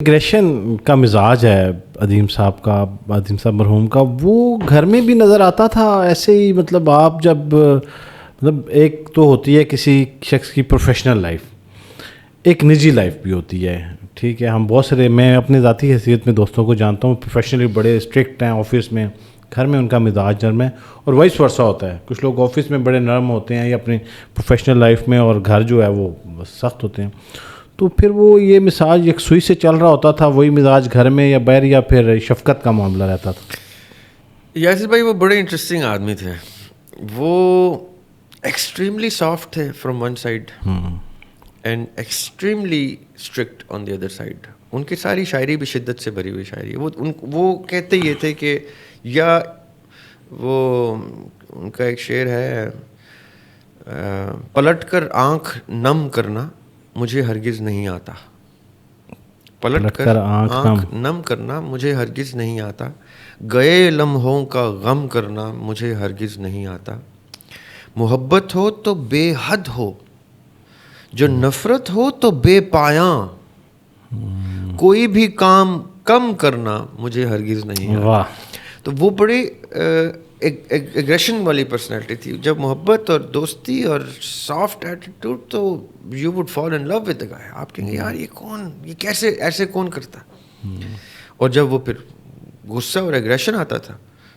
Aggression کا مزاج ہے عدیم صاحب مرحوم کا، وہ گھر میں بھی نظر آتا تھا ایسے ہی؟ مطلب آپ جب ایک تو ہوتی ہے کسی شخص کی پروفیشنل لائف، ایک نجی لائف بھی ہوتی ہے، ٹھیک ہے؟ ہم بہت سارے، میں اپنی ذاتی حیثیت میں دوستوں کو جانتا ہوں پروفیشنلی بڑے اسٹرکٹ ہیں آفس میں، گھر میں ان کا مزاج نرم ہے، اور وائس ورثہ ہوتا ہے، کچھ لوگ آفس میں بڑے نرم ہوتے ہیں یا اپنی پروفیشنل لائف میں، اور گھر جو ہے وہ سخت ہوتے ہیں. تو پھر وہ یہ مزاج ایک سوئی سے چل رہا ہوتا تھا، وہی مزاج گھر میں یا باہر، یا پھر شفقت کا معاملہ رہتا تھا؟ یاسر بھائی وہ بڑے انٹرسٹنگ آدمی تھے. وہ ایکسٹریملی سافٹ تھے from one side and extremely strict on the other side. ان کی ساری شاعری بھی شدت سے بھری ہوئی شاعری ہے. وہ کہتے یہ تھے کہ، یا وہ ان کا ایک شعر ہے، پلٹ کر آنکھ نم کرنا مجھے ہرگز نہیں آتا. پلٹ کر آنکھ نم کرنا مجھے ہرگز نہیں آتا. گئے لمحوں کا غم کرنا مجھے ہرگز نہیں آتا. محبت ہو تو بے حد ہو، جو نفرت ہو تو بے پایاں. کوئی بھی کام کم کرنا مجھے ہرگز نہیں آتا. تو وہ بڑے ایگریشن والی پرسنالٹی تھی. جب محبت اور دوستی اور سافٹ ایٹیٹیوڈ، تو you would fall in love with the guy. آپ کہیں گے یار یہ کون، یہ کیسے ایسے کون کرتا. اور جب وہ پھر غصہ اور ایگریشن آتا تھا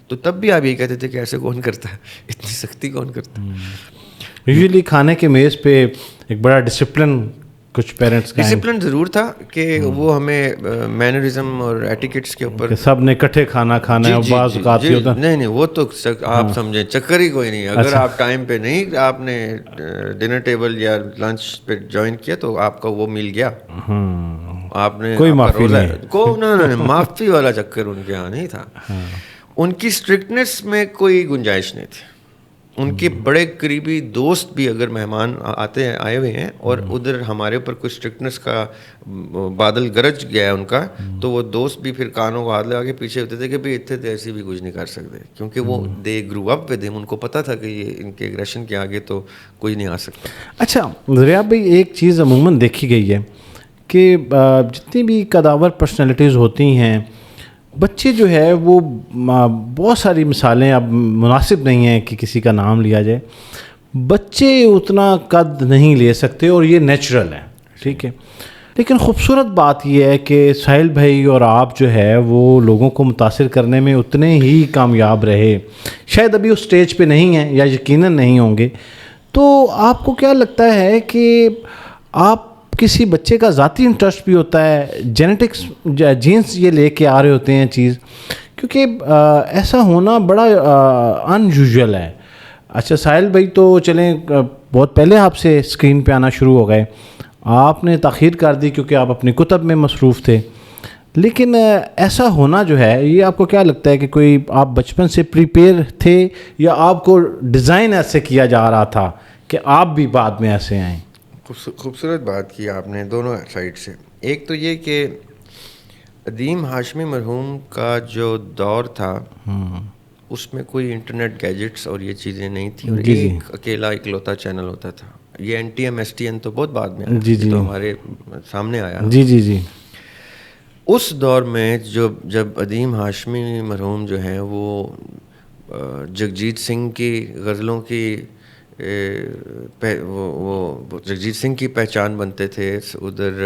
تو تب بھی آپ یہ کہتے تھے کہ ایسے کون کرتا ہے، اتنی سختی کون کرتا ہے. یوزلی کھانے کے میز پہ ایک بڑا ڈسپلن کچھ پیرنٹس کا ڈسپلن ضرور تھا کہ وہ ہمیں مینرزم اور ایٹیکٹس کے اوپر سب نے اکٹھے کھانا ہے، بعض اوقات ہی ہوتا. نہیں وہ تو آپ سمجھیں چکر ہی کوئی نہیں. اگر آپ ٹائم پہ نہیں، آپ نے ڈنر ٹیبل یا لنچ پہ جوائن کیا تو آپ کا وہ مل گیا. آپ نے کوئی معافی نہیں، معافی والا چکر ان کے یہاں نہیں تھا. ان کی اسٹرکٹنیس میں کوئی گنجائش نہیں تھی. ان کے بڑے قریبی دوست بھی اگر مہمان آئے ہوئے ہیں اور ادھر ہمارے اوپر کوئی اسٹرکٹنیس کا بادل گرج گیا ہے ان کا، تو وہ دوست بھی پھر کانوں کو ہاتھ لگا کے پیچھے ہوتے تھے کہ بھائی اتنے تو ایسے بھی کچھ نہیں کر سکتے، کیونکہ وہ دے گرو اپ ود ہم. ان کو پتہ تھا کہ یہ ان کے ایگریشن کے آگے تو کوئی نہیں آ سکتا. اچھا ریاض بھائی، ایک چیز عموماً دیکھی گئی ہے کہ جتنی بھی قداور پرسنالٹیز ہوتی ہیں، بچے جو ہے وہ بہت ساری مثالیں، اب مناسب نہیں ہیں کہ کسی کا نام لیا جائے، بچے اتنا قد نہیں لے سکتے اور یہ نیچرل ہے، ٹھیک ہے. لیکن خوبصورت بات یہ ہے کہ ساحل بھائی اور آپ جو ہے وہ لوگوں کو متاثر کرنے میں اتنے ہی کامیاب رہے. شاید ابھی اس سٹیج پہ نہیں ہیں یا یقیناً نہیں ہوں گے. تو آپ کو کیا لگتا ہے کہ آپ کسی بچے کا ذاتی انٹرسٹ بھی ہوتا ہے، جینیٹکس جینس یہ لے کے آ رہے ہوتے ہیں چیز، کیونکہ ایسا ہونا بڑا ان یوزول ہے. اچھا ساحل بھائی تو چلیں بہت پہلے آپ سے اسکرین پہ آنا شروع ہو گئے، آپ نے تاخیر کر دی کیونکہ آپ اپنی کتب میں مصروف تھے. لیکن ایسا ہونا جو ہے، یہ آپ کو کیا لگتا ہے کہ کوئی آپ بچپن سے پریپیئر تھے یا آپ کو ڈیزائن ایسے کیا جا رہا تھا کہ آپ بھی بعد میں ایسے آئیں؟ خوبصورت بات کی آپ نے دونوں سائڈ سے. ایک تو یہ کہ عدیم ہاشمی مرحوم کا جو دور تھا اس میں کوئی انٹرنیٹ گیجٹس اور یہ چیزیں نہیں تھیں، اور ایک اکیلا اکلوتا چینل ہوتا تھا. یہ N T M S T N تو بہت بعد میں آیا، تو ہمارے سامنے آیا. جی اس دور میں جب عدیم ہاشمی مرحوم جو ہیں وہ جگجیت سنگھ کی غزلوں کی وہ جگجیت سنگھ کی پہچان بنتے تھے. ادھر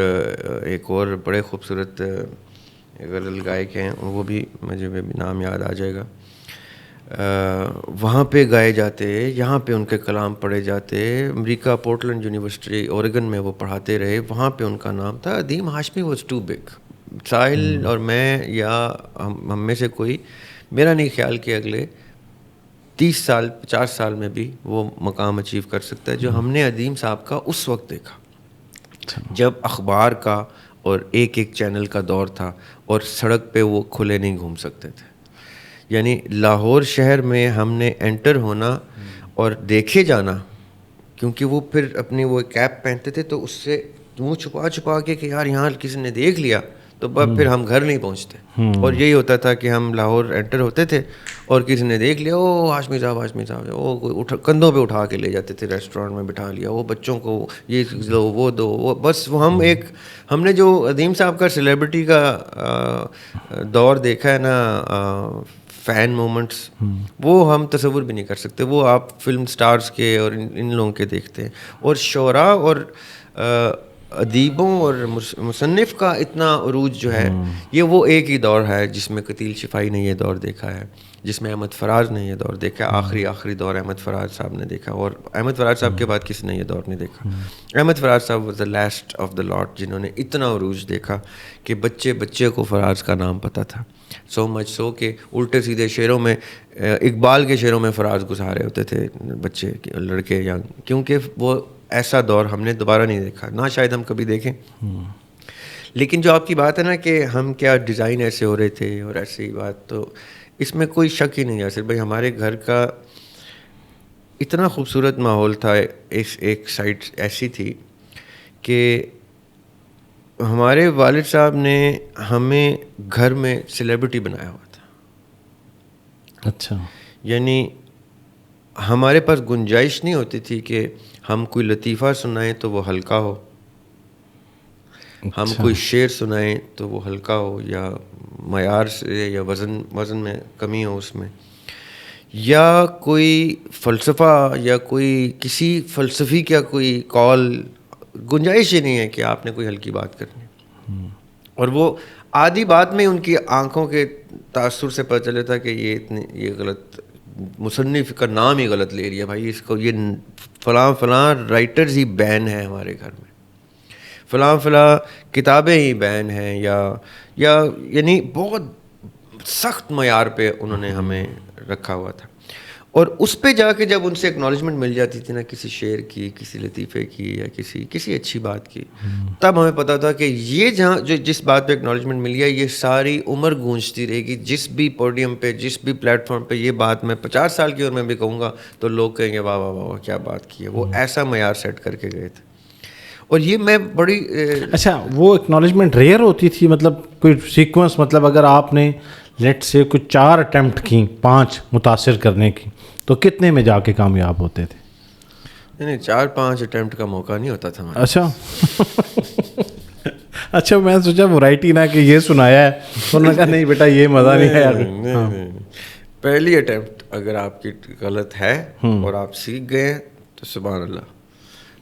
ایک اور بڑے خوبصورت غزل گائک ہیں، وہ بھی مجھے نام یاد آ جائے گا، وہاں پہ گائے جاتے، یہاں پہ ان کے کلام پڑھے جاتے. امریکہ پورٹلینڈ یونیورسٹی اورگن میں وہ پڑھاتے رہے، وہاں پہ ان کا نام تھا. عدیم ہاشمی واز ٹو بگ. ساحل اور میں یا ہم میں سے کوئی، میرا نہیں خیال کہ اگلے 30 سال 50 سال میں بھی وہ مقام اچیو کر سکتا ہے جو ہم نے عدیم صاحب کا اس وقت دیکھا، جب اخبار کا اور ایک چینل کا دور تھا اور سڑک پہ وہ کھلے نہیں گھوم سکتے تھے. یعنی لاہور شہر میں ہم نے انٹر ہونا اور دیکھے جانا، کیونکہ وہ پھر اپنی وہ کیپ پہنتے تھے تو اس سے منہ چھپا کے کہ یار یہاں کسی نے دیکھ لیا تو پھر ہم گھر نہیں پہنچتے. اور یہی ہوتا تھا کہ ہم لاہور انٹر ہوتے تھے اور کسی نے دیکھ لیا, او ہاشمی صاحب, وہ کندھوں پہ اٹھا کے لے جاتے تھے, ریسٹورینٹ میں بٹھا لیا, وہ بچوں کو یہ دو وہ دو, وہ بس ہم نے جو عظیم صاحب کا سیلیبریٹی کا دور دیکھا ہے نا, فین مومنٹس, وہ ہم تصور بھی نہیں کر سکتے. وہ آپ فلم سٹارز کے اور ان لوگوں کے دیکھتے ہیں. اور شعراء اور ادیبوں اور مصنف کا اتنا عروج جو ہے, یہ وہ ایک ہی دور ہے جس میں قتیل شفائی نے یہ دور دیکھا ہے, جس میں احمد فراز نے یہ دور دیکھا ہے. آخری دور احمد فراز صاحب نے دیکھا, اور احمد فراز صاحب کے بعد کسی نے یہ دور نہیں دیکھا. Ahmad Faraz sahab was the last of the lot جنہوں نے اتنا عروج دیکھا کہ بچے کو فراز کا نام پتہ تھا. سو مچ سو کہ الٹے سیدھے شعروں میں, اقبال کے شعروں میں فراز گزارے ہوتے تھے بچے لڑکے یا, کیونکہ وہ ایسا دور ہم نے دوبارہ نہیں دیکھا, نہ شاید ہم کبھی دیکھیں. لیکن جو آپ کی بات ہے نا کہ ہم کیا ڈیزائن ایسے ہو رہے تھے اور ایسی بات, تو اس میں کوئی شک ہی نہیں ہے. صرف بھائی ہمارے گھر کا اتنا خوبصورت ماحول تھا, ایک سائڈ ایسی تھی کہ ہمارے والد صاحب نے ہمیں گھر میں سیلیبریٹی بنایا ہوا تھا. اچھا. یعنی ہمارے پاس گنجائش نہیں ہوتی تھی کہ ہم کوئی لطیفہ سنائیں تو وہ ہلکا ہو, ہم کوئی شعر سنائیں تو وہ ہلکا ہو, یا معیار سے یا وزن میں کمی ہو اس میں, یا کوئی فلسفہ یا کوئی کسی فلسفی کا کوئی کال, گنجائش ہی نہیں ہے کہ آپ نے کوئی ہلکی بات کرنی. اور وہ آدھی بات میں ان کی آنکھوں کے تاثر سے پتہ چلتا تھا کہ یہ غلط مصنف کا نام ہی غلط لے لیا بھائی, اس کو یہ فلاں رائٹرز ہی بین ہیں ہمارے گھر میں, فلاں کتابیں ہی بین ہیں, یا یعنی بہت سخت معیار پہ انہوں نے ہمیں رکھا ہوا تھا. اور اس پہ جا کے جب ان سے ایکنالجمنٹ مل جاتی تھی نا, کسی شعر کی, کسی لطیفے کی, یا کسی اچھی بات کی, تب ہمیں پتا تھا کہ یہ جس بات پہ ایکنالجمنٹ مل گیا, یہ ساری عمر گونجتی رہے گی. جس بھی پوڈیم پہ, جس بھی پلیٹ فارم پہ یہ بات میں 50 سال کی عمر میں بھی کہوں گا تو لوگ کہیں گے واہ واہ واہ کیا بات کی ہے. وہ ایسا معیار سیٹ کر کے گئے تھے. اور یہ میں بڑی اچھا, وہ ایکنالجمنٹ ریئر ہوتی تھی, مطلب کوئی سیکوینس, مطلب اگر آپ نے لیٹ سے کچھ 4 اٹیمپٹ کی 5 متاثر کرنے کی, تو کتنے میں جا کے کامیاب ہوتے تھے؟ نہیں 4-5 اٹیمپٹ کا موقع نہیں ہوتا تھا. اچھا اچھا, میں سوچا ورائٹی نہ کہ یہ سنایا ہے, انہوں نے کہا نہیں بیٹا یہ مزہ نہیں آیا. پہلی اٹیمپٹ اگر آپ کی غلط ہے اور آپ سیکھ گئے تو سبحان اللہ.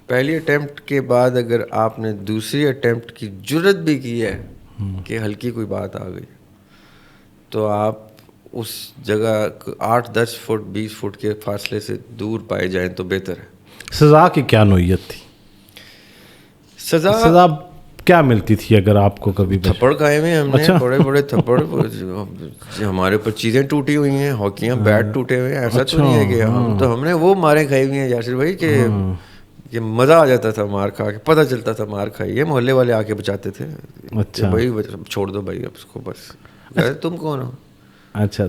پہلی اٹیمپٹ کے بعد اگر آپ نے دوسری اٹیمپٹ کی جرت بھی کی ہے کہ ہلکی کوئی بات آ گئی, تو آپ اس جگہ 8-10 فٹ 20 فٹ کے فاصلے سے دور پائے جائیں تو بہتر ہے. سزا کی کیا نوعیت تھی؟ سزا کیا ملتی تھی اگر آپ کو کبھی؟ تھپڑ کھائے ہوئے ہم نے, بڑے بڑے تھپڑ. ہمارے اوپر چیزیں ٹوٹی ہوئی ہیں, ہاکیاں, بیٹ ٹوٹے ہوئے ہیں. ایسا تو نہیں ہے کہ ہم نے وہ مارے کھائی ہوئی ہیں یاسر بھائی کہ مزہ آ جاتا تھا مار کھا کے, پتہ چلتا تھا مار کھائی ہے, محلے والے آ کے بچاتے تھے. اچھا بھائی چھوڑ دو بھائی اب اس کو, بس تم کون ہو. اچھا,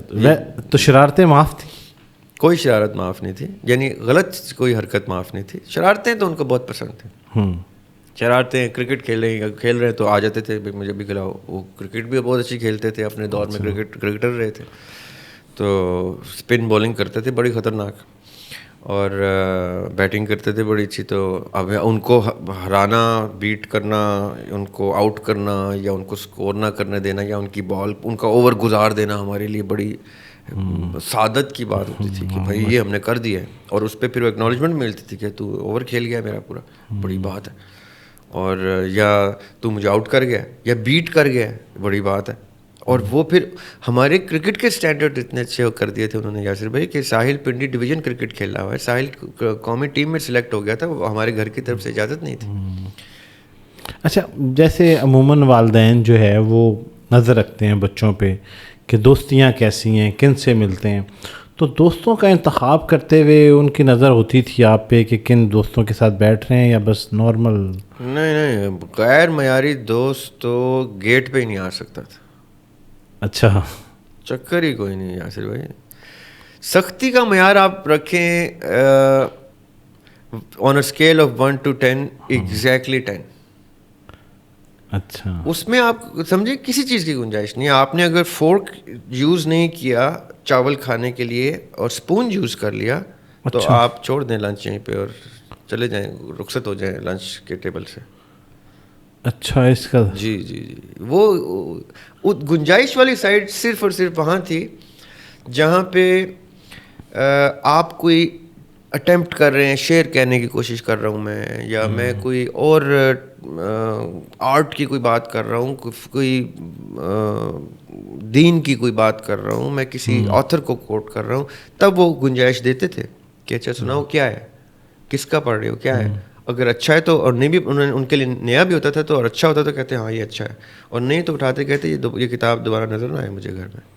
تو شرارتیں معاف تھیں؟ کوئی شرارت معاف نہیں تھی, یعنی غلط کوئی حرکت معاف نہیں تھی. شرارتیں تو ان کو بہت پسند تھیں. شرارتیں, کرکٹ کھیل رہے تو آ جاتے تھے مجھے بھی کھلاؤ. وہ کرکٹ بھی بہت اچھی کھیلتے تھے, اپنے دور میں کرکٹر رہے تھے, تو اسپن بولنگ کرتے تھے بڑی خطرناک, اور بیٹنگ کرتے تھے بڑی اچھی. تو اب ان کو ہرانا, بیٹ کرنا, ان کو آؤٹ کرنا, یا ان کو سکور نہ کرنے دینا, یا ان کی بال, ان کا اوور گزار دینا ہمارے لیے بڑی سعادت کی بات ہوتی تھی کہ بھائی یہ ہم نے کر دیا ہے. اور اس پہ پھر وہ ایکنالجمنٹ ملتی تھی کہ تو اوور کھیل گیا میرا پورا, بڑی بات ہے. اور یا تو مجھے آؤٹ کر گیا یا بیٹ کر گیا, بڑی بات ہے. اور وہ پھر ہمارے کرکٹ کے سٹینڈرڈ اتنے اچھے کر دیے تھے انہوں نے یاسر بھائی کہ ساحل پنڈی ڈویژن کرکٹ کھیلا ہوا ہے, ساحل قومی ٹیم میں سلیکٹ ہو گیا تھا, وہ ہمارے گھر کی طرف سے اجازت نہیں تھی. اچھا, جیسے عموماً والدین جو ہے وہ نظر رکھتے ہیں بچوں پہ کہ دوستیاں کیسی ہیں, کن سے ملتے ہیں, تو دوستوں کا انتخاب کرتے ہوئے ان کی نظر ہوتی تھی آپ پہ کہ کن دوستوں کے ساتھ بیٹھ رہے ہیں یا بس نارمل؟ نہیں, غیر معیاری دوست تو گیٹ پہ ہی نہیں آ سکتا تھا. اچھا, چکر ہی کوئی نہیں یاسر بھائی. سختی کا معیار آپ رکھیں on a scale of 1 to 10, exactly 10. اچھا اس میں آپ سمجھے کسی چیز کی گنجائش نہیں ہے. آپ نے اگر فورک یوز نہیں کیا چاول کھانے کے لیے اور اسپون یوز کر لیا تو آپ چھوڑ دیں لنچ یہیں پہ اور چلے جائیں, رخصت ہو جائیں لنچ کے ٹیبل سے. اچھا اس کا جی جی جی, وہ گنجائش والی سائڈ صرف اور صرف وہاں تھی جہاں پہ آپ کوئی اٹیمپٹ کر رہے ہیں, شعر کہنے کی کوشش کر رہا ہوں میں, یا میں کوئی اور آرٹ کی کوئی بات کر رہا ہوں, کوئی دین کی کوئی بات کر رہا ہوں, میں کسی آتھر کو کوٹ کر رہا ہوں, تب وہ گنجائش دیتے تھے کہ اچھا سناؤ کیا ہے, کس کا پڑھ رہے ہو, کیا ہے. اگر اچھا ہے تو, اور نہیں بھی ان کے لیے نیا بھی ہوتا تھا تو, اور اچھا ہوتا تو کہتے ہیں ہاں یہ اچھا ہے, اور نہیں تو اٹھاتے کہتے یہ کتاب دوبارہ نظر نہ آئے مجھے گھر میں.